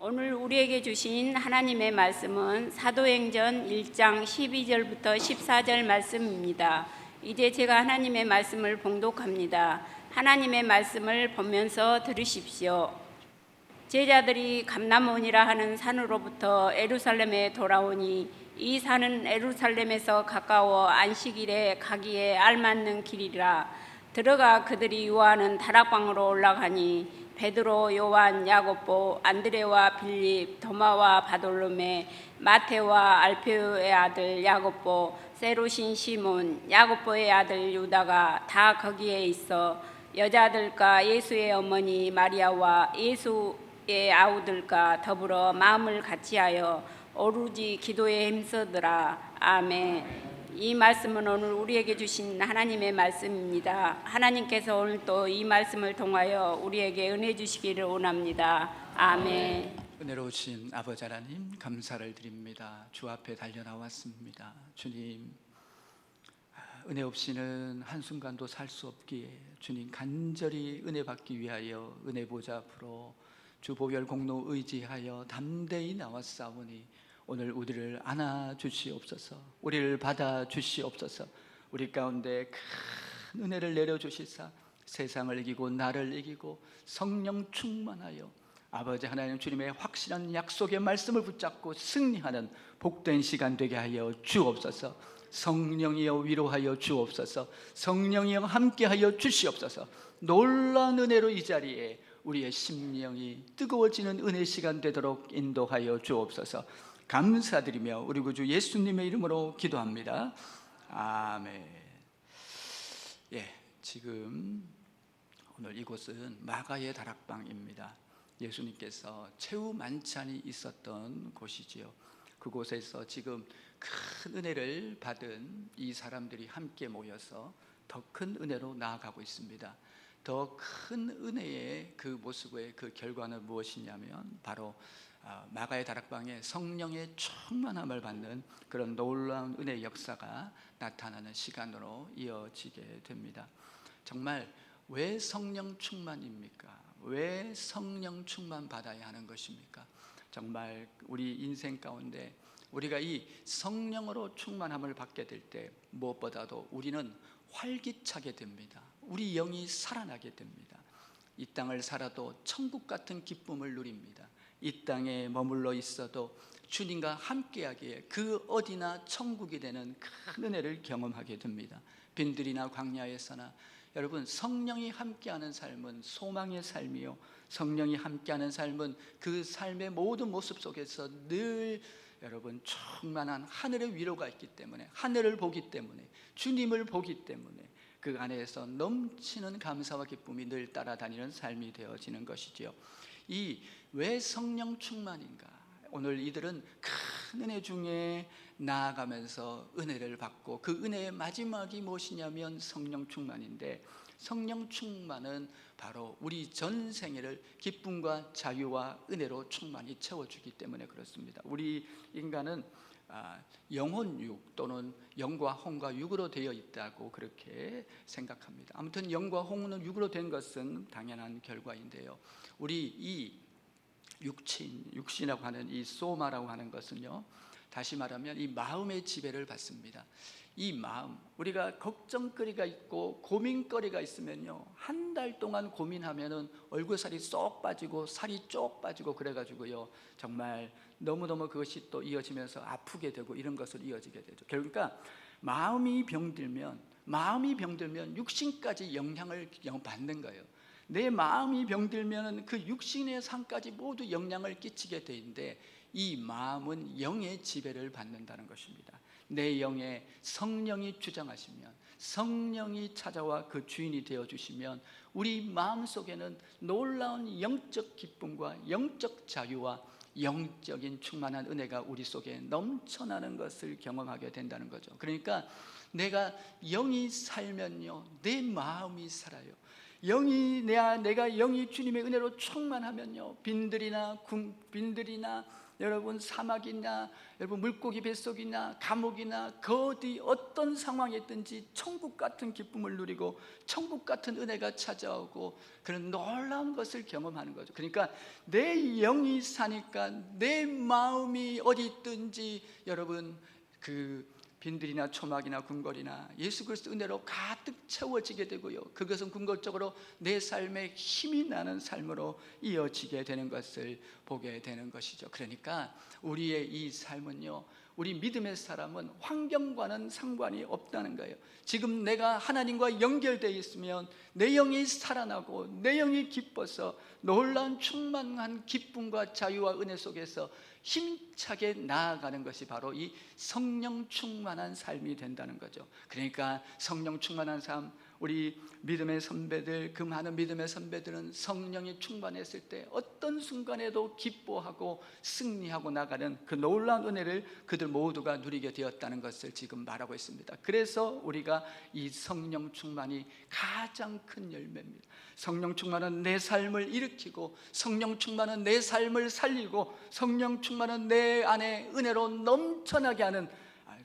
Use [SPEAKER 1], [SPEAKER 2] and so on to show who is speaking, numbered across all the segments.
[SPEAKER 1] 오늘 우리에게 주신 하나님의 말씀은 사도행전 1장 12절부터 14절 말씀입니다. 이제 제가 하나님의 말씀을 봉독합니다. 하나님의 말씀을 보면서 들으십시오. 제자들이 감람원이라 하는 산으로부터 예루살렘에 돌아오니 이 산은 예루살렘에서 가까워 안식일에 가기에 알맞는 길이라. 들어가 그들이 유하는 다락방으로 올라가니 베드로, 요한, 야고보, 안드레와 빌립, 도마와 바돌로메, 마테와 알페오의 아들 야고보, 세로신 시몬, 야고보의 아들 유다가 다 거기에 있어 여자들과 예수의 어머니 마리아와 예수의 아우들과 더불어 마음을 같이하여 오로지 기도에 힘쓰더라. 아멘. 이 말씀은 오늘 우리에게 주신 하나님의 말씀입니다. 하나님께서 오늘 또 이 말씀을 통하여 우리에게 은혜 주시기를 원합니다. 아멘.
[SPEAKER 2] 은혜로우신 아버지 하나님 감사를 드립니다. 주 앞에 달려나왔습니다. 주님, 은혜 없이는 한순간도 살 수 없기에 주님 간절히 은혜 받기 위하여 은혜 보좌 앞으로 주 보혈 공로 의지하여 담대히 나왔사오니 오늘 우리를 안아 주시옵소서. 우리를 받아 주시옵소서. 우리 가운데 큰 은혜를 내려 주시사 세상을 이기고 나를 이기고 성령 충만하여 아버지 하나님 주님의 확실한 약속의 말씀을 붙잡고 승리하는 복된 시간 되게 하여 주옵소서. 성령이여 위로하여 주옵소서. 성령이여 함께하여 주시옵소서. 놀라운 은혜로 이 자리에 우리의 심령이 뜨거워지는 은혜 시간 되도록 인도하여 주옵소서. 감사드리며 우리 구주 예수님의 이름으로 기도합니다. 아멘. 지금 오늘 이곳은 마가의 다락방입니다. 예수님께서 최후 만찬이 있었던 곳이지요. 그곳에서 지금 큰 은혜를 받은 이 사람들이 함께 모여서 더 큰 은혜로 나아가고 있습니다. 더 큰 은혜의 그 모습의 그 결과는 무엇이냐면 바로 마가의 다락방에 성령의 충만함을 받는 그런 놀라운 은혜의 역사가 나타나는 시간으로 이어지게 됩니다. 정말 왜 성령 충만입니까? 왜 성령 충만 받아야 하는 것입니까? 정말 우리 인생 가운데 우리가 이 성령으로 충만함을 받게 될 때 무엇보다도 우리는 활기차게 됩니다. 우리 영이 살아나게 됩니다. 이 땅을 살아도 천국 같은 기쁨을 누립니다. 이 땅에 머물러 있어도 주님과 함께하기에 그 어디나 천국이 되는 큰 은혜를 경험하게 됩니다. 빈들이나 광야에서나 여러분, 성령이 함께하는 삶은 소망의 삶이요, 성령이 함께하는 삶은 그 삶의 모든 모습 속에서 늘 여러분 충만한 하늘의 위로가 있기 때문에, 하늘을 보기 때문에, 주님을 보기 때문에 그 안에서 넘치는 감사와 기쁨이 늘 따라다니는 삶이 되어지는 것이지요. 이 왜 성령 충만인가? 오늘 이들은 큰 은혜 중에 나아가면서 은혜를 받고 그 은혜의 마지막이 무엇이냐면 성령 충만인데, 성령 충만은 바로 우리 전생애를 기쁨과 자유와 은혜로 충만히 채워주기 때문에 그렇습니다. 우리 인간은 영혼육 또는 영과 혼과 육으로 되어 있다고 그렇게 생각합니다. 아무튼 영과 혼은 육으로 된 것은 당연한 결과인데요, 우리 이 육신이라고 하는 이 소마라고 하는 것은요, 다시 말하면 이 마음의 지배를 받습니다. 이 마음, 우리가 걱정거리가 있고 고민거리가 있으면요, 한 달 동안 고민하면은 얼굴살이 쏙 빠지고 살이 쪽 빠지고 그래가지고요, 정말 너무너무 그것이 또 이어지면서 아프게 되고 이런 것으로 이어지게 되죠. 그러니까 마음이 병들면 육신까지 영향을 받는 거예요. 내 마음이 병들면 그 육신의 상까지 모두 영향을 끼치게 되는데, 이 마음은 영의 지배를 받는다는 것입니다. 내 영에 성령이 주장하시면, 성령이 찾아와 그 주인이 되어주시면 우리 마음속에는 놀라운 영적 기쁨과 영적 자유와 영적인 충만한 은혜가 우리 속에 넘쳐나는 것을 경험하게 된다는 거죠. 그러니까 내가 영이 살면요, 내 마음이 살아요. 내가 영이 주님의 은혜로 충만하면요, 빈들이나 여러분 사막이나 여러분 물고기 뱃속이나 감옥이나 그 어디 어떤 상황에 있든지 천국 같은 기쁨을 누리고 천국 같은 은혜가 찾아오고 그런 놀라운 것을 경험하는 거죠. 그러니까 내 영이 사니까 내 마음이 어디 있든지 여러분 그 빈들이나 초막이나 궁궐이나 예수 그리스도 은혜로 가득 채워지게 되고요, 그것은 궁극적으로 내 삶에 힘이 나는 삶으로 이어지게 되는 것을 보게 되는 것이죠. 그러니까 우리의 이 삶은요, 우리 믿음의 사람은 환경과는 상관이 없다는 거예요. 지금 내가 하나님과 연결되어 있으면 내 영이 살아나고 내 영이 기뻐서 놀라운 충만한 기쁨과 자유와 은혜 속에서 힘차게 나아가는 것이 바로 이 성령 충만한 삶이 된다는 거죠. 그러니까 성령 충만한 삶, 우리 믿음의 선배들, 그 많은 믿음의 선배들은 성령이 충만했을 때 어떤 순간에도 기뻐하고 승리하고 나가는 그 놀라운 은혜를 그들 모두가 누리게 되었다는 것을 지금 말하고 있습니다. 그래서 우리가 이 성령 충만이 가장 큰 열매입니다. 성령 충만은 내 삶을 일으키고, 성령 충만은 내 삶을 살리고, 성령 충만은 내 안에 은혜로 넘쳐나게 하는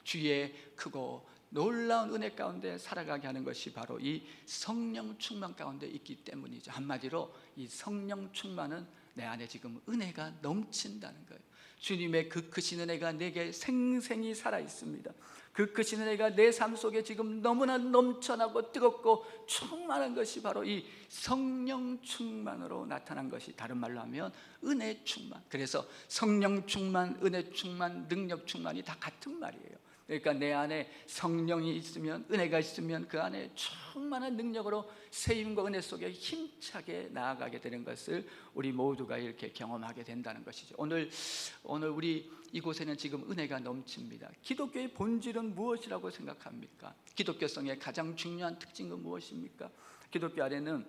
[SPEAKER 2] 주의 크고 놀라운 은혜 가운데 살아가게 하는 것이 바로 이 성령 충만 가운데 있기 때문이죠. 한마디로 이 성령 충만은 내 안에 지금 은혜가 넘친다는 거예요. 주님의 그 크신 은혜가 내게 생생히 살아 있습니다. 그 크신 은혜가 내 삶 속에 지금 너무나 넘쳐나고 뜨겁고 충만한 것이 바로 이 성령 충만으로 나타난 것이, 다른 말로 하면 은혜 충만. 그래서 성령 충만, 은혜 충만, 능력 충만이 다 같은 말이에요. 그러니까 내 안에 성령이 있으면, 은혜가 있으면 그 안에 충만한 능력으로 세임과 은혜 속에 힘차게 나아가게 되는 것을 우리 모두가 이렇게 경험하게 된다는 것이죠. 오늘 우리 이곳에는 지금 은혜가 넘칩니다. 기독교의 본질은 무엇이라고 생각합니까? 기독교성의 가장 중요한 특징은 무엇입니까? 기독교 안에는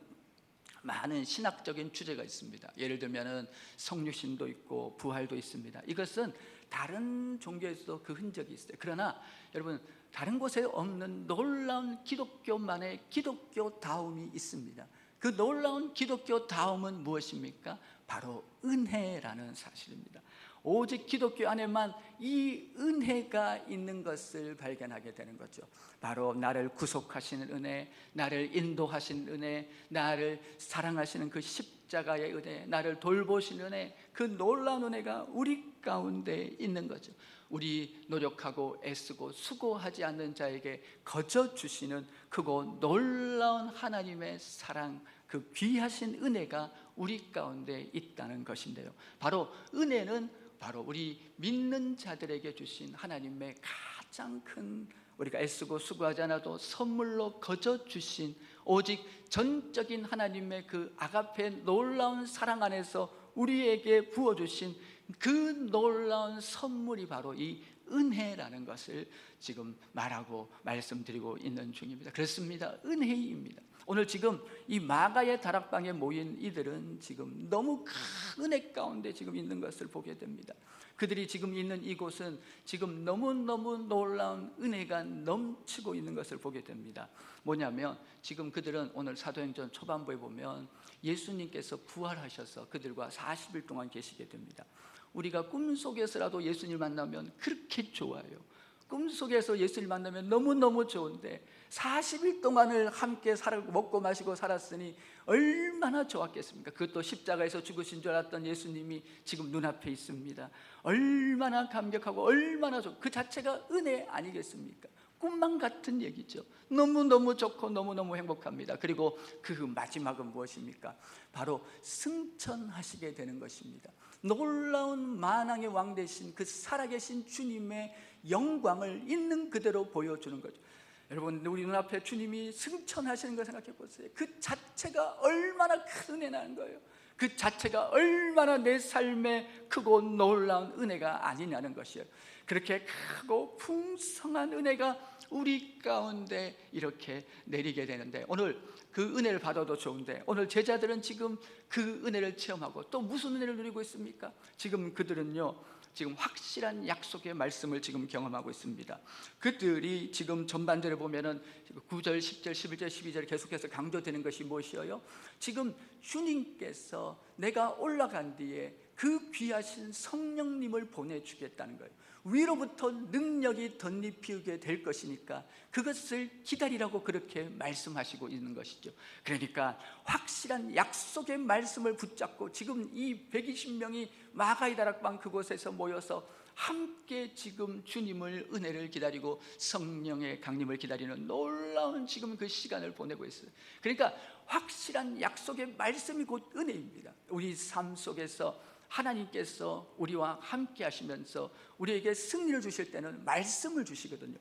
[SPEAKER 2] 많은 신학적인 주제가 있습니다. 예를 들면 성육신도 있고 부활도 있습니다. 이것은 다른 종교에서도 그 흔적이 있어요. 그러나 여러분, 다른 곳에 없는 놀라운 기독교만의 기독교다움이 있습니다. 그 놀라운 기독교다움은 무엇입니까? 바로 은혜라는 사실입니다. 오직 기독교 안에만 이 은혜가 있는 것을 발견하게 되는 거죠. 바로 나를 구속하시는 은혜, 나를 인도하시는 은혜, 나를 사랑하시는 그 십자가의 은혜, 나를 돌보시는 은혜, 그 놀라운 은혜가 우리 가운데 있는 거죠. 우리 노력하고 애쓰고 수고하지 않는 자에게 거저 주시는 크고 놀라운 하나님의 사랑, 그 귀하신 은혜가 우리 가운데 있다는 것인데요, 바로 은혜는 바로 우리 믿는 자들에게 주신 하나님의 가장 큰, 우리가 애쓰고 수고하지 않아도 선물로 거저 주신, 오직 전적인 하나님의 그 아가페 놀라운 사랑 안에서 우리에게 부어주신 그 놀라운 선물이 바로 이 은혜라는 것을 지금 말하고 말씀드리고 있는 중입니다. 그렇습니다. 은혜입니다. 오늘 지금 이 마가의 다락방에 모인 이들은 지금 너무 큰 은혜 가운데 지금 있는 것을 보게 됩니다. 그들이 지금 있는 이곳은 지금 너무너무 놀라운 은혜가 넘치고 있는 것을 보게 됩니다. 뭐냐면 지금 그들은 오늘 사도행전 초반부에 보면 예수님께서 부활하셔서 그들과 40일 동안 계시게 됩니다. 우리가 꿈속에서라도 예수님을 만나면 그렇게 좋아요. 꿈속에서 예수를 만나면 너무너무 좋은데 40일 동안을 함께 먹고 마시고 살았으니 얼마나 좋았겠습니까? 그것도 십자가에서 죽으신 줄 알았던 예수님이 지금 눈앞에 있습니다. 얼마나 감격하고 얼마나 그 자체가 은혜 아니겠습니까? 꿈만 같은 얘기죠. 너무너무 좋고 너무너무 행복합니다. 그리고 그 마지막은 무엇입니까? 바로 승천하시게 되는 것입니다. 놀라운 만왕의 왕 되신 그 살아계신 주님의 영광을 있는 그대로 보여주는 거죠. 여러분, 우리 눈앞에 주님이 승천하시는 걸 생각해 보세요. 그 자체가 얼마나 큰 은혜라는 거예요. 그 자체가 얼마나 내 삶에 크고 놀라운 은혜가 아니냐는 것이에요. 그렇게 크고 풍성한 은혜가 우리 가운데 이렇게 내리게 되는데, 오늘 그 은혜를 받아도 좋은데 오늘 제자들은 지금 그 은혜를 체험하고 또 무슨 은혜를 누리고 있습니까? 지금 그들은요, 지금 확실한 약속의 말씀을 지금 경험하고 있습니다. 그들이 지금 전반절에 보면은 9절, 10절, 11절, 12절 계속해서 강조되는 것이 무엇이에요? 지금 주님께서 내가 올라간 뒤에 그 귀하신 성령님을 보내주겠다는 거예요. 위로부터 능력이 덧입히게 될 것이니까 그것을 기다리라고 그렇게 말씀하시고 있는 것이죠. 그러니까 확실한 약속의 말씀을 붙잡고 지금 이 120명이 마가의 다락방 그곳에서 모여서 함께 지금 주님을, 은혜를 기다리고 성령의 강림을 기다리는 놀라운 지금 그 시간을 보내고 있어요. 그러니까 확실한 약속의 말씀이 곧 은혜입니다. 우리 삶 속에서 하나님께서 우리와 함께 하시면서 우리에게 승리를 주실 때는 말씀을 주시거든요.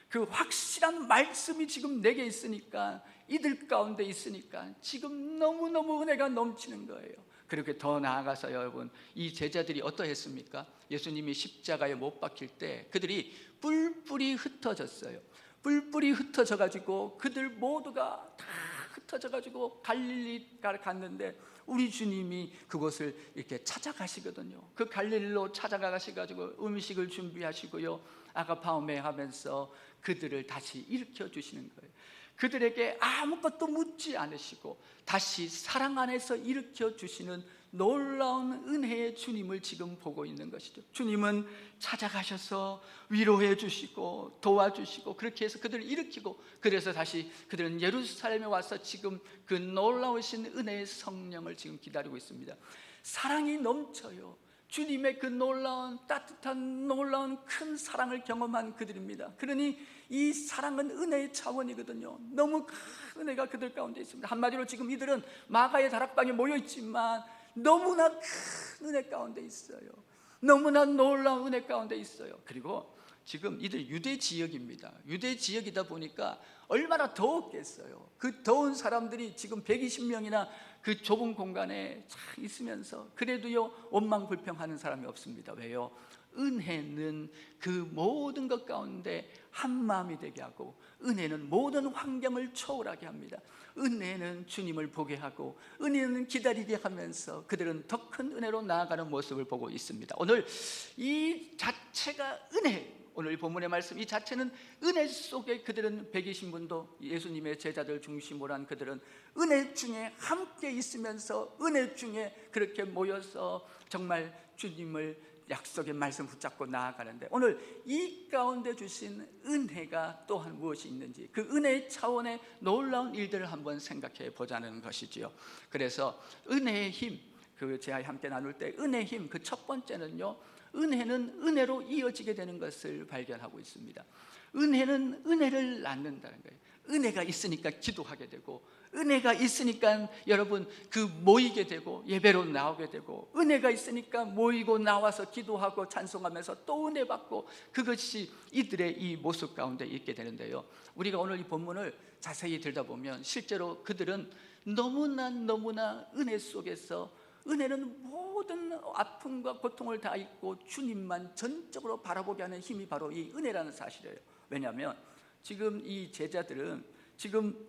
[SPEAKER 2] 그 확실한 말씀이 지금 내게 있으니까, 이들 가운데 있으니까 지금 너무너무 은혜가 넘치는 거예요. 그렇게 더 나아가서 여러분, 이 제자들이 어떠했습니까? 예수님이 십자가에 못 박힐 때 그들이 뿔뿔이 흩어졌어요. 뿔뿔이 흩어져 가지고 그들 모두가 다 흩어져 가지고 갈릴리가 갔는데 우리 주님이 그곳을 이렇게 찾아가시거든요. 그 갈릴리로 찾아가시가지고 음식을 준비하시고요, 아가파오메 하면서 그들을 다시 일으켜 주시는 거예요. 그들에게 아무것도 묻지 않으시고 다시 사랑 안에서 일으켜 주시는 놀라운 은혜의 주님을 지금 보고 있는 것이죠. 주님은 찾아가셔서 위로해 주시고 도와주시고 그렇게 해서 그들을 일으키고, 그래서 다시 그들은 예루살렘에 와서 지금 그 놀라우신 은혜의 성령을 지금 기다리고 있습니다. 사랑이 넘쳐요. 주님의 그 놀라운 따뜻한 놀라운 큰 사랑을 경험한 그들입니다. 그러니 이 사랑은 은혜의 차원이거든요. 너무 큰 은혜가 그들 가운데 있습니다. 한마디로 지금 이들은 마가의 다락방에 모여 있지만 너무나 큰 은혜 가운데 있어요. 너무나 놀라운 은혜 가운데 있어요. 그리고 지금 이들 유대 지역입니다. 유대 지역이다 보니까 얼마나 더웠겠어요. 그 더운 사람들이 지금 120명이나 그 좁은 공간에 참 있으면서 그래도요 원망불평하는 사람이 없습니다. 왜요? 은혜는 그 모든 것 가운데 한 마음이 되게 하고, 은혜는 모든 환경을 초월하게 합니다. 은혜는 주님을 보게 하고, 은혜는 기다리게 하면서 그들은 더 큰 은혜로 나아가는 모습을 보고 있습니다. 오늘 이 자체가 은혜, 오늘 본문의 말씀 이 자체는 은혜 속에 그들은 120분도 예수님의 제자들 중심으로 한 그들은 은혜 중에 함께 있으면서 은혜 중에 그렇게 모여서 정말 주님을 약속의 말씀 붙잡고 나아가는데, 오늘 이 가운데 주신 은혜가 또한 무엇이 있는지 그 은혜의 차원의 놀라운 일들을 한번 생각해 보자는 것이지요. 그래서 은혜의 힘, 그 제가 함께 나눌 때 은혜의 힘, 그 첫 번째는요, 은혜는 은혜로 이어지게 되는 것을 발견하고 있습니다. 은혜는 은혜를 낳는다는 거예요. 은혜가 있으니까 기도하게 되고, 은혜가 있으니까 여러분 그 모이게 되고 예배로 나오게 되고, 은혜가 있으니까 모이고 나와서 기도하고 찬송하면서 또 은혜 받고, 그것이 이들의 이 모습 가운데 있게 되는데요. 우리가 오늘 이 본문을 자세히 들여다보면 실제로 그들은 너무나 은혜 속에서, 은혜는 모든 아픔과 고통을 다 잊고 주님만 전적으로 바라보게 하는 힘이 바로 이 은혜라는 사실이에요. 왜냐하면 지금 이 제자들은 지금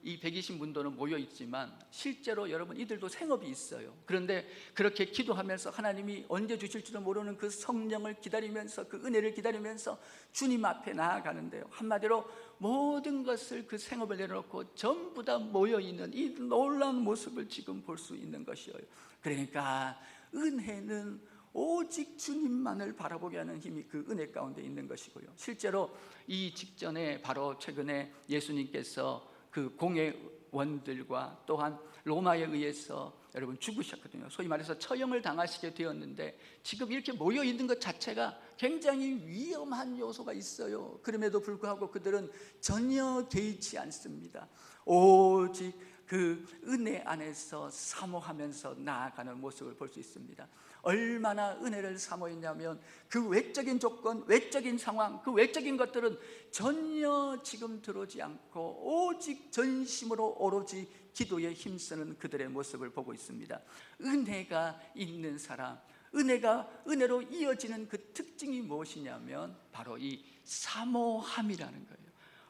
[SPEAKER 2] 이 120문도는 모여 있지만 실제로 여러분 이들도 생업이 있어요. 그런데 그렇게 기도하면서 하나님이 언제 주실지도 모르는 그 성령을 기다리면서, 그 은혜를 기다리면서 주님 앞에 나아가는데요, 한마디로 모든 것을, 그 생업을 내려놓고 전부 다 모여 있는 이 놀라운 모습을 지금 볼 수 있는 것이에요. 그러니까 은혜는 오직 주님만을 바라보게 하는 힘이 그 은혜 가운데 있는 것이고요. 실제로 이 직전에 바로 최근에 예수님께서 그 공회원들과 또한 로마에 의해서 여러분 죽으셨거든요. 소위 말해서 처형을 당하시게 되었는데, 지금 이렇게 모여 있는 것 자체가 굉장히 위험한 요소가 있어요. 그럼에도 불구하고 그들은 전혀 개의치 않습니다. 오직 그 은혜 안에서 사모하면서 나아가는 모습을 볼 수 있습니다. 얼마나 은혜를 사모했냐면 그 외적인 조건, 외적인 상황, 그 외적인 것들은 전혀 지금 들어오지 않고 오직 전심으로 오로지 기도에 힘쓰는 그들의 모습을 보고 있습니다. 은혜가 있는 사람, 은혜로 이어지는 그 특징이 무엇이냐면 바로 이 사모함이라는 거예요.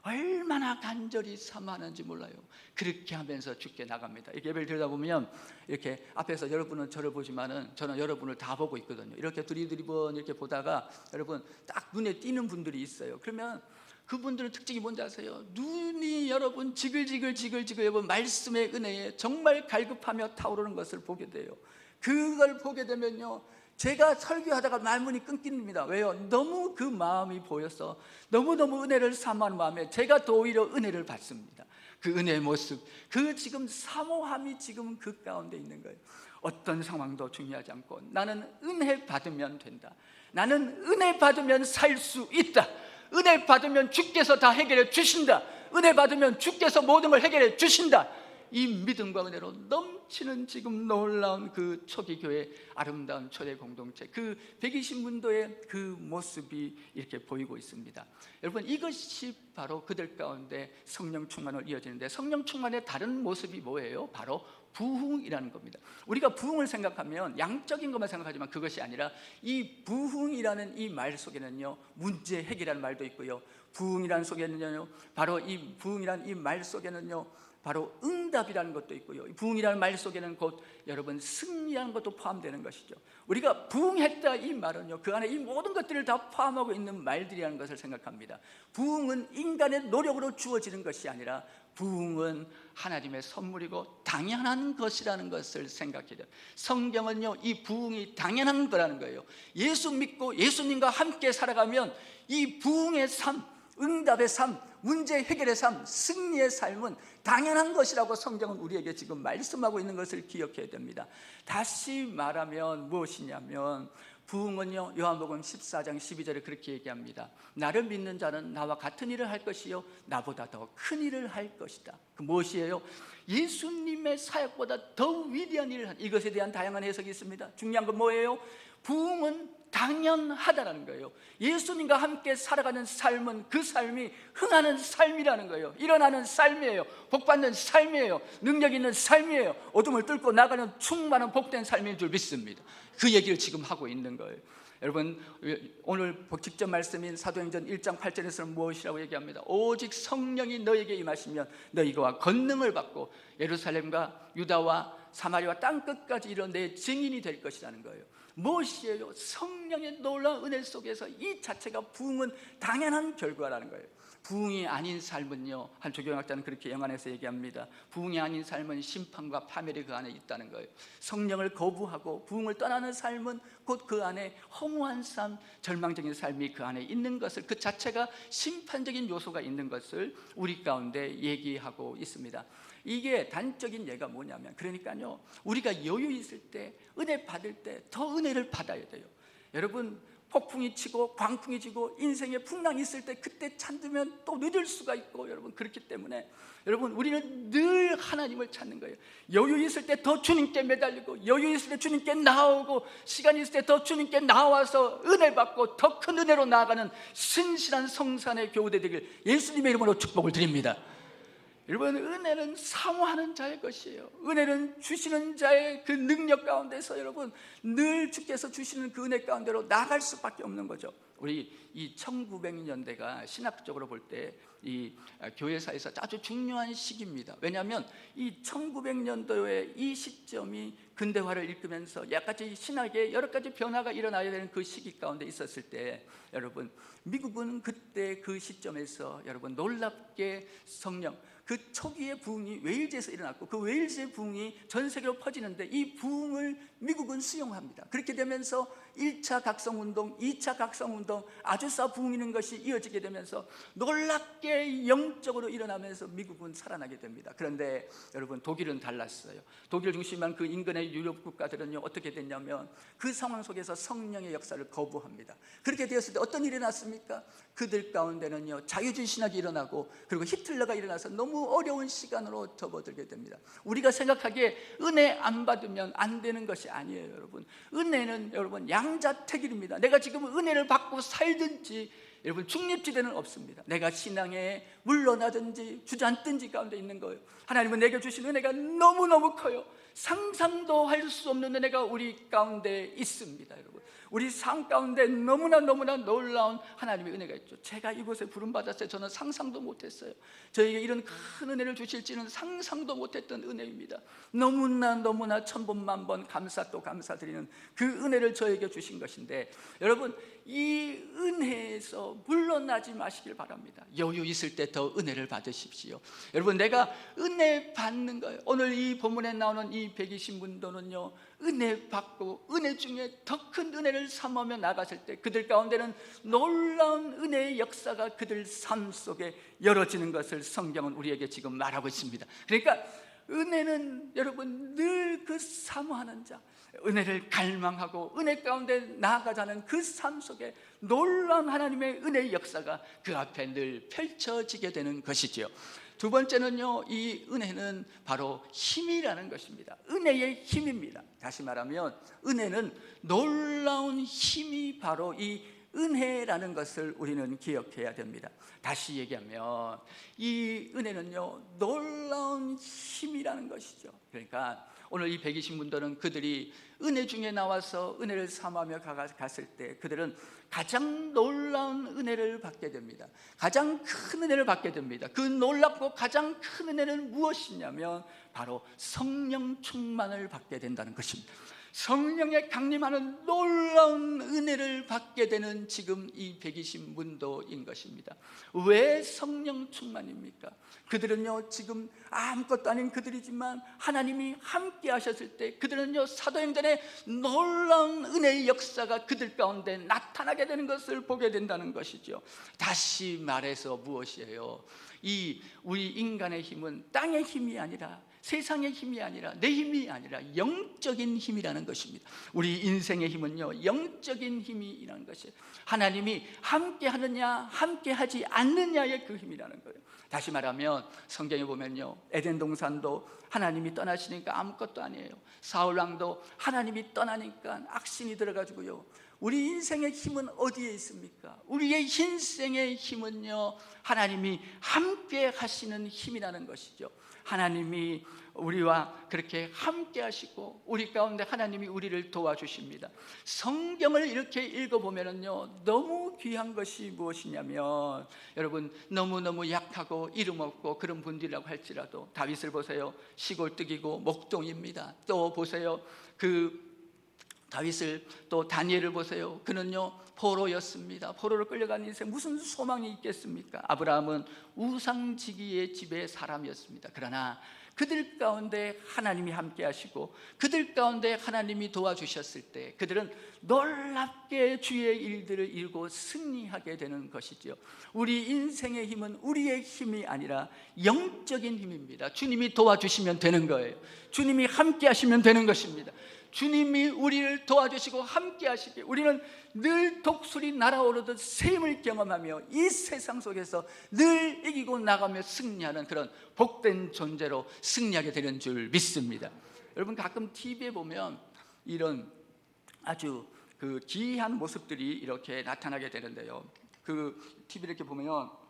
[SPEAKER 2] 얼마나 간절히 사모하는지 몰라요. 그렇게 하면서 죽게 나갑니다. 이렇게 예배를 들여다보면 이렇게 앞에서 여러분은 저를 보지만은 저는 여러분을 다 보고 있거든요. 이렇게 두리번 이렇게 보다가 여러분 딱 눈에 띄는 분들이 있어요. 그러면 그분들의 특징이 뭔지 아세요? 눈이 여러분 지글지글 여러분 말씀의 은혜에 정말 갈급하며 타오르는 것을 보게 돼요. 그걸 보게 되면요, 제가 설교하다가 말문이 끊깁니다. 왜요? 너무 그 마음이 보여서 너무너무 은혜를 사모하는 마음에 제가 더 오히려 은혜를 받습니다. 그 은혜의 모습, 그 지금 사모함이 지금 그 가운데 있는 거예요. 어떤 상황도 중요하지 않고 나는 은혜 받으면 된다. 나는 은혜 받으면 살 수 있다. 은혜 받으면 주께서 다 해결해 주신다. 은혜 받으면 주께서 모든 걸 해결해 주신다. 이 믿음과 은혜로 넘치는 지금 놀라운 그 초기 교회 아름다운 초대 공동체, 그 120문도의 그 모습이 이렇게 보이고 있습니다. 여러분, 이것이 바로 그들 가운데 성령 충만으로 이어지는데, 성령 충만의 다른 모습이 뭐예요? 바로 부흥이라는 겁니다. 우리가 부흥을 생각하면 양적인 것만 생각하지만 그것이 아니라 이 부흥이라는 이 말 속에는요, 문제 해결이라는 말도 있고요, 부흥이라는 속에는요, 바로 이 부흥이라는 이 말 속에는요, 바로 응답이라는 것도 있고요, 부흥이라는 말 속에는 곧 여러분 승리하는 것도 포함되는 것이죠. 우리가 부흥했다 이 말은요, 그 안에 이 모든 것들을 다 포함하고 있는 말들이라는 것을 생각합니다. 부흥은 인간의 노력으로 주어지는 것이 아니라 부흥은 하나님의 선물이고 당연한 것이라는 것을 생각해야 돼요. 성경은요, 이 부흥이 당연한 거라는 거예요. 예수 믿고 예수님과 함께 살아가면 이 부흥의 삶, 응답의 삶, 문제 해결의 삶, 승리의 삶은 당연한 것이라고 성경은 우리에게 지금 말씀하고 있는 것을 기억해야 됩니다. 다시 말하면 무엇이냐면, 부흥은요, 요한복음 14장 12절에 그렇게 얘기합니다. 나를 믿는 자는 나와 같은 일을 할 것이요, 나보다 더 큰 일을 할 것이다. 그 무엇이에요? 예수님의 사역보다 더 위대한 일을 한, 이것에 대한 다양한 해석이 있습니다. 중요한 건 뭐예요? 부흥은 당연하다는 거예요. 예수님과 함께 살아가는 삶은 그 삶이 흥하는 삶이라는 거예요. 일어나는 삶이에요. 복받는 삶이에요. 능력 있는 삶이에요. 어둠을 뚫고 나가는 충만한 복된 삶인 줄 믿습니다. 그 얘기를 지금 하고 있는 거예요. 여러분, 오늘 직접 말씀인 사도행전 1장 8절에서는 무엇이라고 얘기합니다. 오직 성령이 너에게 임하시면 너희가 권능을 받고 예루살렘과 유다와 사마리아 땅끝까지 이르러 내 증인이 될 것이라는 거예요. 무엇이에요? 성령의 놀라운 은혜 속에서 이 자체가 부흥은 당연한 결과라는 거예요. 부흥이 아닌 삶은요, 한 조경학자는 그렇게 영안에서 얘기합니다. 부흥이 아닌 삶은 심판과 파멸이 그 안에 있다는 거예요. 성령을 거부하고 부흥을 떠나는 삶은 곧 그 안에 허무한 삶, 절망적인 삶이 그 안에 있는 것을, 그 자체가 심판적인 요소가 있는 것을 우리 가운데 얘기하고 있습니다. 이게 단적인 예가 뭐냐면, 그러니까요, 우리가 여유 있을 때, 은혜 받을 때 더 은혜를 받아야 돼요. 여러분, 폭풍이 치고 광풍이 지고 인생에 풍랑이 있을 때 그때 찾으면 또 늦을 수가 있고, 여러분, 그렇기 때문에 여러분, 우리는 늘 하나님을 찾는 거예요. 여유 있을 때 더 주님께 매달리고, 여유 있을 때 주님께 나오고, 시간이 있을 때 더 주님께 나와서 은혜 받고 더 큰 은혜로 나아가는 신실한 성산의 교우들 되길 예수님의 이름으로 축복을 드립니다. 여러분, 은혜는 사모하는 자의 것이에요. 은혜는 주시는 자의 그 능력 가운데서 여러분 늘 주께서 주시는 그 은혜 가운데로 나갈 수밖에 없는 거죠. 우리 이 1900년대가 신학적으로 볼 때 이 교회사에서 아주 중요한 시기입니다. 왜냐하면 이 1900년도의 이 시점이 근대화를 일으키면서 약간의 신학에 여러 가지 변화가 일어나야 되는 그 시기 가운데 있었을 때, 여러분, 미국은 그때 그 시점에서 여러분 놀랍게 성령, 그 초기의 부흥이 웨일즈에서 일어났고, 그 웨일즈의 부흥이 전 세계로 퍼지는데 이 부흥을 미국은 수용합니다. 그렇게 되면서 1차 각성운동, 2차 각성운동, 아주사 부흥이라는 것이 이어지게 되면서 놀랍게 영적으로 일어나면서 미국은 살아나게 됩니다. 그런데 여러분, 독일은 달랐어요. 독일 중심한 그 인근의 유럽 국가들은요, 어떻게 됐냐면 그 상황 속에서 성령의 역사를 거부합니다. 그렇게 되었을 때 어떤 일이 났습니까? 그들 가운데는요, 자유주의 신학이 일어나고, 그리고 히틀러가 일어나서 너무 어려운 시간으로 접어들게 됩니다. 우리가 생각하기에 은혜 안 받으면 안 되는 것이 아니에요, 여러분. 은혜는 여러분 양자택일입니다. 내가 지금 은혜를 받고 살든지 여러분 중립지대는 없습니다. 내가 신앙에 물러나든지 주저앉든지 가운데 있는 거예요. 하나님은 내게 주신 은혜가 너무너무 커요. 상상도 할 수 없는 은혜가 우리 가운데 있습니다, 여러분. 우리 삶 가운데 너무나 놀라운 하나님의 은혜가 있죠. 제가 이곳에 부름받았을 때 저는 상상도 못했어요. 저에게 이런 큰 은혜를 주실지는 상상도 못했던 은혜입니다. 너무나 천번만번 감사 또 감사드리는 그 은혜를 저에게 주신 것인데, 여러분, 이 은혜에서 물러나지 마시길 바랍니다. 여유 있을 때 더 은혜를 받으십시오. 여러분, 내가 은혜 받는 거예요. 오늘 이 본문에 나오는 이 120문도는요, 은혜 받고 은혜 중에 더 큰 은혜를 삼으며 나갔을 때 그들 가운데는 놀라운 은혜의 역사가 그들 삶 속에 열어지는 것을 성경은 우리에게 지금 말하고 있습니다. 그러니까 은혜는 여러분 늘 그 사모하는 자, 은혜를 갈망하고 은혜 가운데 나아가자는 그 삶 속에 놀라운 하나님의 은혜의 역사가 그 앞에 늘 펼쳐지게 되는 것이지요. 두 번째는요, 이 은혜는 바로 힘이라는 것입니다. 은혜의 힘입니다. 다시 말하면 은혜는 놀라운 힘이 바로 이 은혜라는 것을 우리는 기억해야 됩니다. 다시 얘기하면 이 은혜는요, 놀라운 힘이라는 것이죠. 그러니까 오늘 이 120분들은 그들이 은혜 중에 나와서 은혜를 삼하며 갔을 때 그들은 가장 놀라운 은혜를 받게 됩니다. 가장 큰 은혜를 받게 됩니다. 그 놀랍고 가장 큰 은혜는 무엇이냐면 바로 성령 충만을 받게 된다는 것입니다. 성령의 강림하는 놀라운 은혜를 받게 되는 지금 이 120문도인 것입니다. 왜 성령 충만입니까? 그들은요, 지금 아무것도 아닌 그들이지만 하나님이 함께 하셨을 때 그들은요, 사도행전의 놀라운 은혜의 역사가 그들 가운데 나타나게 되는 것을 보게 된다는 것이죠. 다시 말해서 무엇이에요? 이 우리 인간의 힘은 땅의 힘이 아니라, 세상의 힘이 아니라, 내 힘이 아니라 영적인 힘이라는 것입니다. 우리 인생의 힘은요, 영적인 힘이라는 것이에요. 하나님이 함께 하느냐 함께 하지 않느냐의 그 힘이라는 거예요. 다시 말하면 성경에 보면요, 에덴 동산도 하나님이 떠나시니까 아무것도 아니에요. 사울 왕도 하나님이 떠나니까 악신이 들어가지고요, 우리 인생의 힘은 어디에 있습니까? 우리의 인생의 힘은요, 하나님이 함께 하시는 힘이라는 것이죠. 하나님이 우리와 그렇게 함께 하시고 우리 가운데 하나님이 우리를 도와주십니다. 성경을 이렇게 읽어보면요, 너무 귀한 것이 무엇이냐면, 여러분 너무너무 약하고 이름 없고 그런 분들이라고 할지라도 다윗을 보세요. 시골뜨기고 목동입니다. 또 보세요, 그 다윗을, 또 다니엘을 보세요. 그는요, 포로였습니다. 포로로 끌려간 인생 무슨 소망이 있겠습니까? 아브라함은 우상지기의 집의 사람이었습니다. 그러나 그들 가운데 하나님이 함께 하시고 그들 가운데 하나님이 도와주셨을 때 그들은 놀랍게 주의 일들을 이루고 승리하게 되는 것이죠. 우리 인생의 힘은 우리의 힘이 아니라 영적인 힘입니다. 주님이 도와주시면 되는 거예요. 주님이 함께 하시면 되는 것입니다. 주님이 우리를 도와주시고 함께 하시기에 우리는 늘 독수리 날아오르듯 샘을 경험하며 이 세상 속에서 늘 이기고 나가며 승리하는 그런 복된 존재로 승리하게 되는 줄 믿습니다. 여러분, 가끔 TV에 보면 이런 아주 그 기이한 모습들이 이렇게 나타나게 되는데요, 그 TV를 이렇게 보면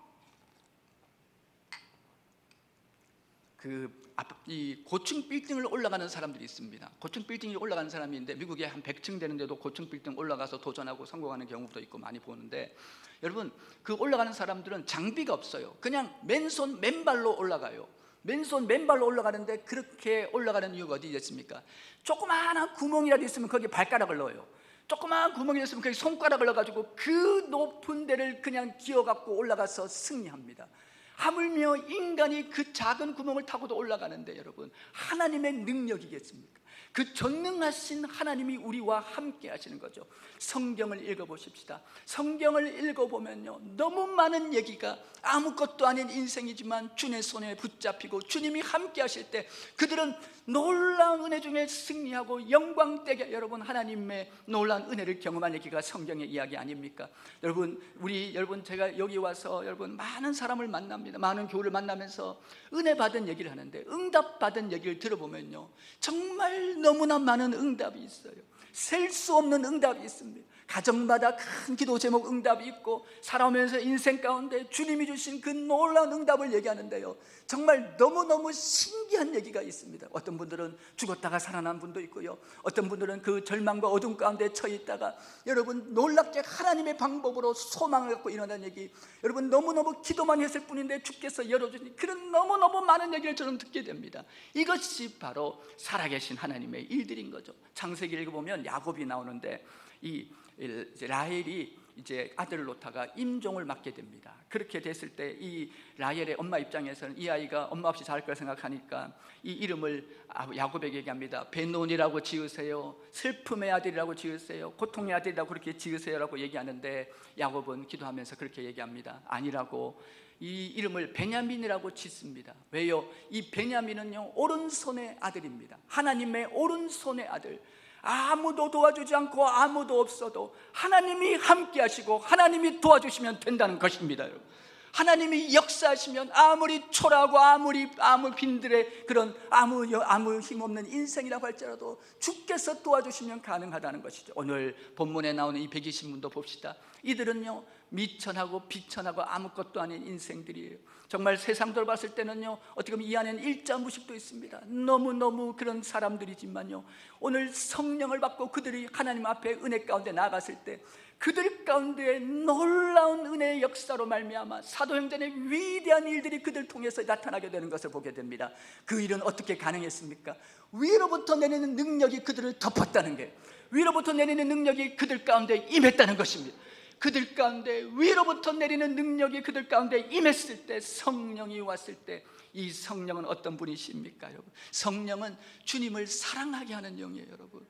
[SPEAKER 2] 이 고층 빌딩을 올라가는 사람들이 있습니다. 고층 빌딩이 올라가는 사람이 있는데 미국에 한 100층 되는데도 고층 빌딩 올라가서 도전하고 성공하는 경우도 있고 많이 보는데, 여러분 그 올라가는 사람들은 장비가 없어요. 그냥 맨손 맨발로 올라가요. 맨손 맨발로 올라가는데 그렇게 올라가는 이유가 어디 있습니까? 조그마한 구멍이라도 있으면 거기에 발가락을 넣어요. 조그마한 구멍이 있으면 거기 손가락을 넣어가지고 그 높은 데를 그냥 기어갖고 올라가서 승리합니다. 하물며 인간이 그 작은 구멍을 타고도 올라가는데, 여러분 하나님의 능력이겠습니까? 그 전능하신 하나님이 우리와 함께 하시는 거죠. 성경을 읽어보십시다. 성경을 읽어보면요, 너무 많은 얘기가 아무것도 아닌 인생이지만 주님의 손에 붙잡히고 주님이 함께 하실 때 그들은 놀라운 은혜 중에 승리하고 영광되게, 여러분 하나님의 놀라운 은혜를 경험한 얘기가 성경의 이야기 아닙니까? 여러분 제가 여기 와서 여러분 많은 사람을 만납니다. 많은 교우를 만나면서 은혜 받은 얘기를 하는데, 응답 받은 얘기를 들어보면요, 정말 너무나 많은 응답이 있어요. 셀 수 없는 응답이 있습니다. 가정마다 큰 기도 제목 응답이 있고, 살아오면서 인생 가운데 주님이 주신 그 놀라운 응답을 얘기하는데요, 정말 너무너무 신기한 얘기가 있습니다. 어떤 분들은 죽었다가 살아난 분도 있고요, 어떤 분들은 그 절망과 어둠 가운데 처해 있다가 여러분 놀랍게 하나님의 방법으로 소망을 갖고 일어난 얘기, 여러분 너무너무 기도만 했을 뿐인데 주께서 열어주니 그런 너무너무 많은 얘기를 저는 듣게 됩니다. 이것이 바로 살아계신 하나님의 일들인 거죠. 창세기 읽어보면 야곱이 나오는데, 이 라헬이 이제 아들을 놓다가 임종을 맡게 됩니다. 그렇게 됐을 때 이 라헬의 엄마 입장에서는 이 아이가 엄마 없이 자랄 걸 생각하니까 이 이름을 야곱에게 얘기합니다. 베논이라고 지으세요, 슬픔의 아들이라고 지으세요, 고통의 아들이라고 그렇게 지으세요라고 얘기하는데 야곱은 기도하면서 그렇게 얘기합니다. 아니라고, 이 이름을 베냐민이라고 짓습니다. 왜요? 이 베냐민은요, 오른손의 아들입니다. 하나님의 오른손의 아들. 아무도 도와주지 않고 아무도 없어도 하나님이 함께 하시고 하나님이 도와주시면 된다는 것입니다. 여러분, 하나님이 역사하시면 아무리 초라하고 아무리 빈들의 그런 아무 힘없는 인생이라고 할지라도 주께서 도와주시면 가능하다는 것이죠. 오늘 본문에 나오는 이 120문도 봅시다. 이들은요, 미천하고 비천하고 아무것도 아닌 인생들이에요. 정말 세상적으로 봤을 때는요, 어떻게 보면 이 안에는 일자무식도 있습니다. 너무너무 그런 사람들이지만요, 오늘 성령을 받고 그들이 하나님 앞에 은혜 가운데 나아갔을 때 그들 가운데 놀라운 은혜의 역사로 말미암아 사도행전의 위대한 일들이 그들 통해서 나타나게 되는 것을 보게 됩니다. 그 일은 어떻게 가능했습니까? 위로부터 내리는 능력이 그들을 덮었다는 게, 위로부터 내리는 능력이 그들 가운데 임했다는 것입니다. 그들 가운데 위로부터 내리는 능력이 그들 가운데 임했을 때, 성령이 왔을 때, 이 성령은 어떤 분이십니까? 여러분, 성령은 주님을 사랑하게 하는 영이에요. 여러분,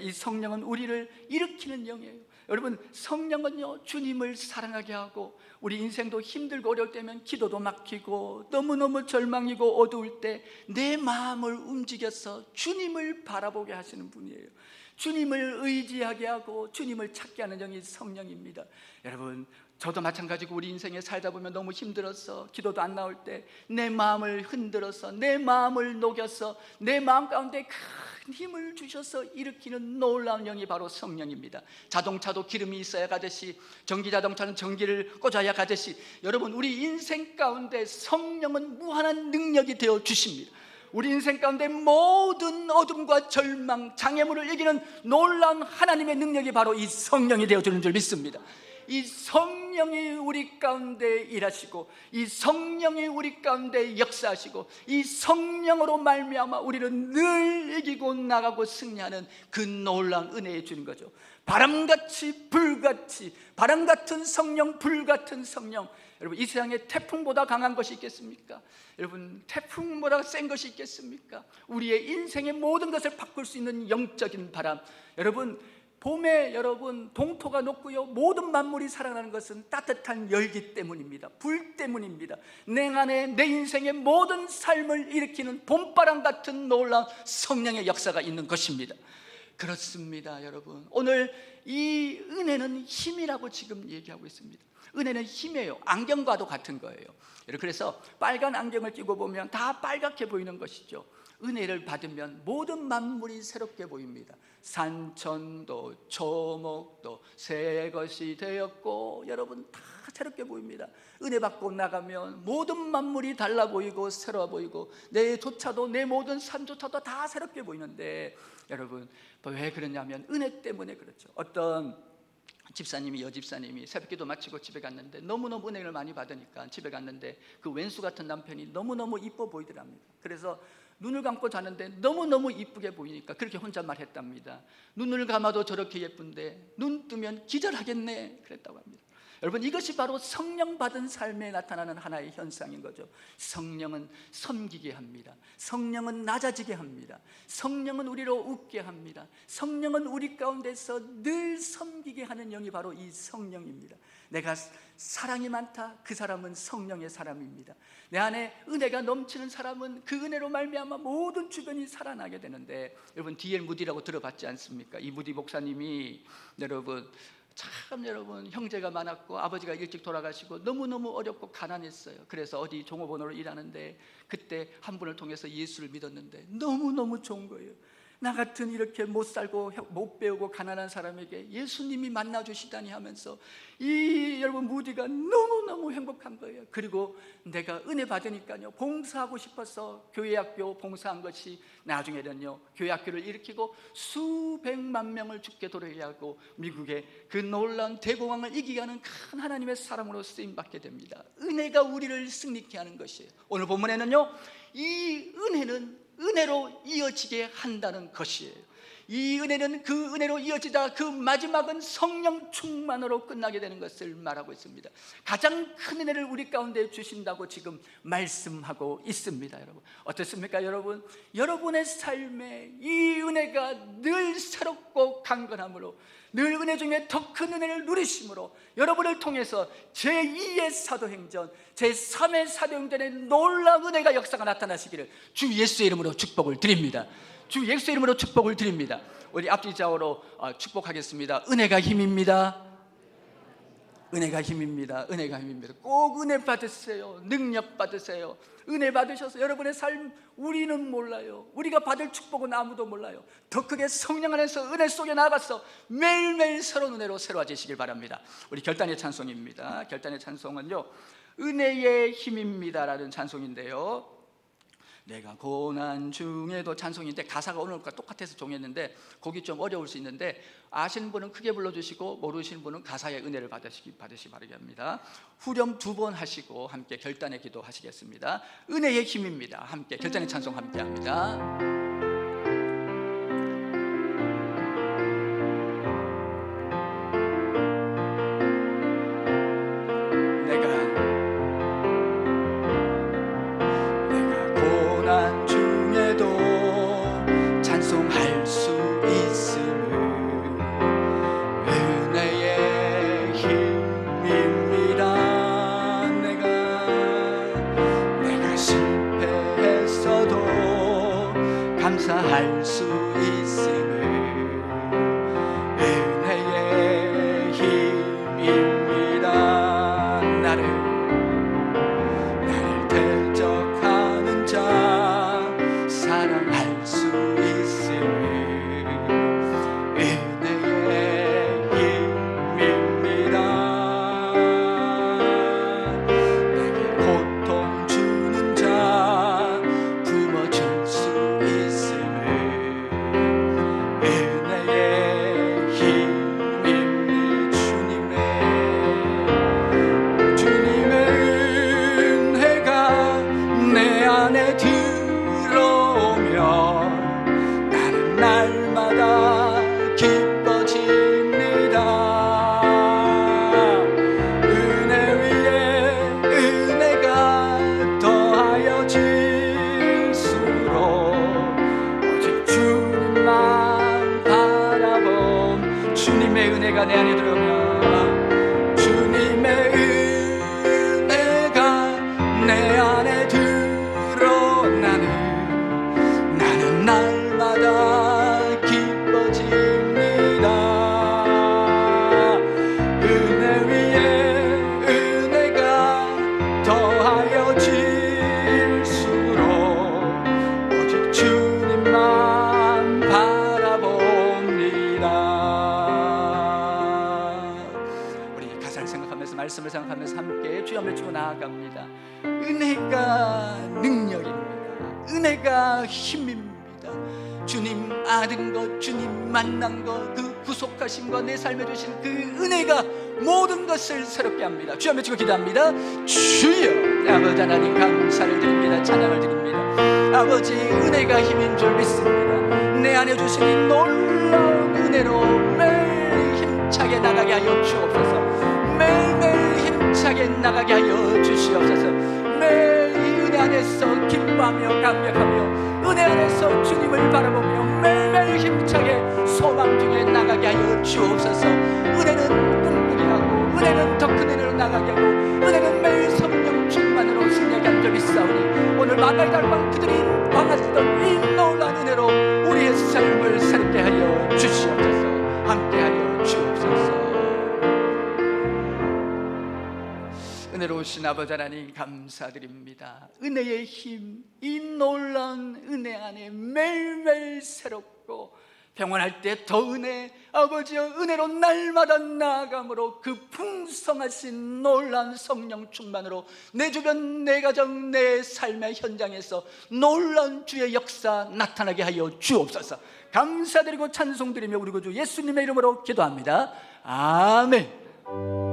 [SPEAKER 2] 이 성령은 우리를 일으키는 영이에요. 여러분, 성령은요, 주님을 사랑하게 하고, 우리 인생도 힘들고 어려울 때면 기도도 막히고 너무너무 절망이고 어두울 때 내 마음을 움직여서 주님을 바라보게 하시는 분이에요. 주님을 의지하게 하고 주님을 찾게 하는 영이 성령입니다. 여러분, 저도 마찬가지고 우리 인생에 살다 보면 너무 힘들어서 기도도 안 나올 때 내 마음을 흔들어서 내 마음을 녹여서 내 마음 가운데 큰 힘을 주셔서 일으키는 놀라운 영이 바로 성령입니다. 자동차도 기름이 있어야 가듯이, 전기자동차는 전기를 꽂아야 가듯이, 여러분, 우리 인생 가운데 성령은 무한한 능력이 되어 주십니다. 우리 인생 가운데 모든 어둠과 절망, 장애물을 이기는 놀라운 하나님의 능력이 바로 이 성령이 되어주는 줄 믿습니다. 이 성령이 우리 가운데 일하시고, 이 성령이 우리 가운데 역사하시고, 이 성령으로 말미암아 우리는 늘 이기고 나가고 승리하는 그 놀라운 은혜에 주는 거죠. 바람같이 불같이, 바람 같은 성령, 불 같은 성령. 여러분, 이 세상에 태풍보다 강한 것이 있겠습니까? 여러분, 태풍보다 센 것이 있겠습니까? 우리의 인생의 모든 것을 바꿀 수 있는 영적인 바람. 여러분, 봄에 여러분 동토가 녹고요, 모든 만물이 살아나는 것은 따뜻한 열기 때문입니다. 불 때문입니다. 냉한에 내 인생의 모든 삶을 일으키는 봄바람 같은 놀라운 성령의 역사가 있는 것입니다. 그렇습니다. 여러분, 오늘 이 은혜는 힘이라고 지금 얘기하고 있습니다. 은혜는 힘이에요. 안경과도 같은 거예요. 그래서 빨간 안경을 끼고 보면 다 빨갛게 보이는 것이죠. 은혜를 받으면 모든 만물이 새롭게 보입니다. 산천도 초목도 새 것이 되었고, 여러분, 다 새롭게 보입니다. 은혜 받고 나가면 모든 만물이 달라 보이고 새로워 보이고, 내 조차도, 내 모든 산조차도 다 새롭게 보이는데, 여러분, 왜 그러냐면 은혜 때문에 그렇죠. 어떤 집사님이, 여집사님이 새벽기도 마치고 집에 갔는데 너무너무 은혜를 많이 받으니까 집에 갔는데 그 왼수 같은 남편이 너무너무 이뻐 보이더랍니다. 그래서 눈을 감고 자는데 너무너무 이쁘게 보이니까 그렇게 혼잣말 했답니다. 눈을 감아도 저렇게 예쁜데 눈 뜨면 기절하겠네, 그랬다고 합니다. 여러분, 이것이 바로 성령 받은 삶에 나타나는 하나의 현상인 거죠. 성령은 섬기게 합니다. 성령은 낮아지게 합니다. 성령은 우리로 웃게 합니다. 성령은 우리 가운데서 늘 섬기게 하는 영이 바로 이 성령입니다. 내가 사랑이 많다, 그 사람은 성령의 사람입니다. 내 안에 은혜가 넘치는 사람은 그 은혜로 말미암아 모든 주변이 살아나게 되는데, 여러분, D.L. 무디라고 들어봤지 않습니까? 이 무디 목사님이 여러분 형제가 많았고 아버지가 일찍 돌아가시고 너무너무 어렵고 가난했어요. 그래서 어디 종업원으로 일하는데 그때 한 분을 통해서 예수를 믿었는데 너무너무 좋은 거예요. 나 같은 이렇게 못 살고 못 배우고 가난한 사람에게 예수님이 만나주시다니 하면서 여러분 무디가 너무너무 행복한 거예요. 그리고 내가 은혜 받으니까요, 봉사하고 싶어서 교회학교 봉사한 것이 나중에는요, 교회학교를 일으키고 수백만 명을 죽게 도래하게 하고 미국의 그 놀라운 대공황을 이기게 하는 큰 하나님의 사랑으로 쓰임받게 됩니다. 은혜가 우리를 승리케 하는 것이에요. 오늘 본문에는요, 이 은혜는 은혜로 이어지게 한다는 것이에요. 이 은혜는 그 은혜로 이어지다 그 마지막은 성령 충만으로 끝나게 되는 것을 말하고 있습니다. 가장 큰 은혜를 우리 가운데 주신다고 지금 말씀하고 있습니다. 여러분 어떻습니까? 여러분의 삶에 이 은혜가 늘 새롭고 강건함으로, 늘 은혜 중에 더 큰 은혜를 누리심으로 여러분을 통해서 제2의 사도행전, 제3의 사도행전의 놀라운 은혜가 역사가 나타나시기를 주 예수의 이름으로 축복을 드립니다. 주 예수의 이름으로 축복을 드립니다. 우리 앞뒤 좌우로 축복하겠습니다. 은혜가 힘입니다. 은혜가 힘입니다. 은혜가 힘입니다. 꼭 은혜 받으세요. 능력 받으세요. 은혜 받으셔서 여러분의 삶, 우리는 몰라요. 우리가 받을 축복은 아무도 몰라요. 더 크게 성령 안에서 은혜 속에 나가서 매일매일 새로운 은혜로 새로워지시길 바랍니다. 우리 결단의 찬송입니다. 결단의 찬송은요, 은혜의 힘입니다라는 찬송인데요, 내가 고난 중에도 찬송인데 가사가 오늘과 똑같아서 정했는데 곡이 좀 어려울 수 있는데 아시는 분은 크게 불러주시고 모르시는 분은 가사의 은혜를 받으시기 바랍니다. 후렴 2번 하시고 함께 결단의 기도 하시겠습니다. 은혜의 힘입니다. 함께 결단의 찬송 함께 합니다. 찬송할 수 있음을 은혜의 힘입니다. 내가 실패했어도 감사할 수 있음을 은혜의 힘입니다. 나를 대적하는 자 사랑할 수 날마다 기뻐집니다. 은혜 위에 은혜가 더하여질수록 오직 주님만 바라봄. 주님의 은혜가 내 안에 들어오면, 주님의 은혜가 내 안에 들어 나는 날마다 말씀을 생각하면서 함께 주여 외치고 나아갑니다. 은혜가 능력입니다. 은혜가 힘입니다. 주님 아는 것, 주님 만난 것, 그 구속하신 것, 내 삶에 주신 그 은혜가 모든 것을 새롭게 합니다. 주여 외치고 기도합니다. 주여, 아버지 하나님 감사를 드립니다. 찬양을 드립니다. 아버지, 은혜가 힘인 줄 믿습니다. 내 안에 주신 이 놀라운 은혜로 매일 힘차게 나가게 하여 주옵소서. 매일매일 힘차게 나가게 하여 주시옵소서. 매일 이 은혜 안에서 기뻐하며 감격하며 은혜 안에서 주님을 바라보며 매일매일 힘차게 소망 중에 나가게 하여 주옵소서. 은혜는 꿈꾸게 하고, 은혜는 더 큰 은혜로 나가게 하고, 은혜는 매일 성령 충만으로 승리하게 한 적이 있사오니 오늘 마가의 달방 그들이 방하시던 이 놀라운 은혜로 우리의 삶을 새롭게 하여 주시옵소서. 함께 하여 주옵소서. 은혜로우신 아버지 하나님 감사드립니다. 은혜의 힘, 이 놀라운 은혜 안에 매일매일 새롭고 평안할 때 더 은혜, 아버지여 은혜로 날마다 나아감으로 그 풍성하신 놀라운 성령 충만으로 내 주변, 내 가정, 내 삶의 현장에서 놀라운 주의 역사 나타나게 하여 주옵소서. 감사드리고 찬송드리며 우리 구주 예수님의 이름으로 기도합니다. 아멘.